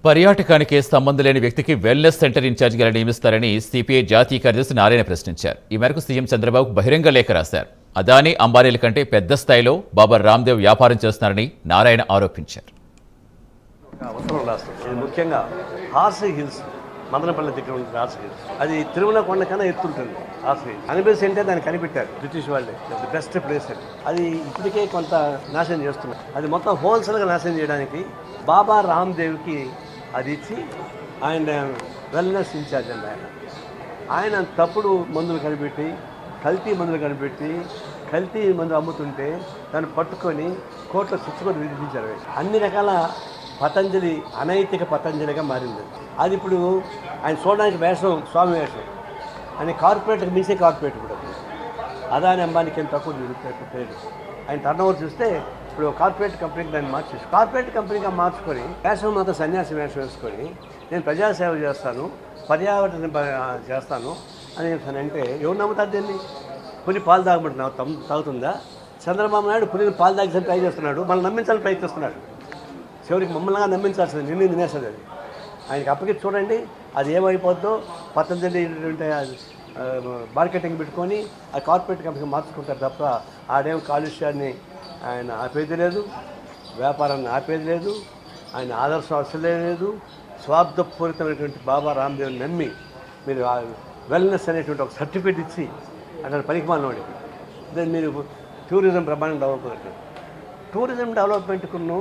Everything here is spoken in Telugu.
పర్యాటకానికి సంబంధం లేని వ్యక్తికి వెల్నెస్ సెంటర్ ఇన్ఛార్జిగా నియమిస్తారని సిపిఐ జాతీయ కార్యదర్శి నారాయణ ప్రశ్నించారు. ఈ మేరకు సీఎం చంద్రబాబు బహిరంగ లేఖ రాశారు. అదానీ, అంబానీల కంటే పెద్ద స్థాయిలో బాబా రామ్దేవ్ వ్యాపారం చేస్తున్నారని నారాయణ ఆరోపించారు. ముఖ్యంగా హార్సీ హిల్స్, మదనపల్లి దగ్గర ఉంటుంది హార్సీ హిల్స్. అది తిరుమల కొండ కన్నా ఎత్తుంటుంది. హార్సీ హిల్స్ అనిబేస్ అంటే దాన్ని కనిపెట్టారు బ్రిటిష్ వాళ్ళే, ది బెస్ట్ ప్లేస్ అని. అది ఇప్పటికే కొంత నాశనం చేస్తున్నారు. అది మొత్తం హోల్సేల్గా నాశనం చేయడానికి బాబా రామ్దేవ్కి అది ఇచ్చి ఆయన వెల్నెస్ ఇన్ఛార్జ్ అండి. ఆయన తప్పుడు మందులు కనిపెట్టి, కల్తీ మందులు కనిపెట్టి, కల్తీ మందులు అమ్ముతుంటే దాన్ని పట్టుకొని కోర్టులో శిక్ష విధించారు. అన్ని రకాల పతంజలి అనైతిక పతంజలిగా మారింది. అది ఇప్పుడు ఆయన చూడడానికి వేషం, స్వామి వేషం. ఆయన కార్పొరేట్కి మించే కార్పొరేట్ కూడా. అదాని, అంబానీకి ఎంత తక్కువ పేరు. ఆయన టర్న్ ఓవర్ చూస్తే ఇప్పుడు కార్పొరేట్ కంపెనీకి దాన్ని మార్చేసి కార్పొరేట్ కంపెనీగా మార్చుకొని వేషం మాత్రం సన్యాసి వేషం వేసుకొని నేను ప్రజాసేవ చేస్తాను, పర్యావరణ చేస్తాను అని అంటే ఎవరు నమ్ముతారు దీన్ని? పులి పాలు తాగమంటున్నావు, తాగుతుందా? చంద్రబాబు నాయుడు పులిని పాలు తాగించని ట్రై చేస్తున్నాడు, మనల్ని నమ్మించాలని ప్రయత్నిస్తున్నాడు. చివరికి మమ్మల్ని నమ్మించాల్సింది, నిన్ను తినేస్తుంది అది. ఆయనకి అప్పటికి చూడండి అది ఏమైపోద్దో. పతంజలి మార్కెటింగ్ పెట్టుకొని ఆ కార్పొరేట్ కంపెనీ మార్చుకుంటారు తప్ప ఆడేం కాలుష్యాన్ని ఆయన ఆపేది లేదు, వ్యాపారాన్ని ఆపేది లేదు, ఆయన ఆదర్శం అసలే లేదు. స్వార్థపూరితమైనటువంటి బాబా రామ్దేవ్ని నమ్మి మీరు వెల్నెస్ అనేటువంటి ఒక సర్టిఫికేట్ ఇచ్చి అక్కడ పనికిమాలిన వాడికి దాన్ని మీరు టూరిజం ప్రమాణం డెవలప్ టూరిజం డెవలప్మెంట్కును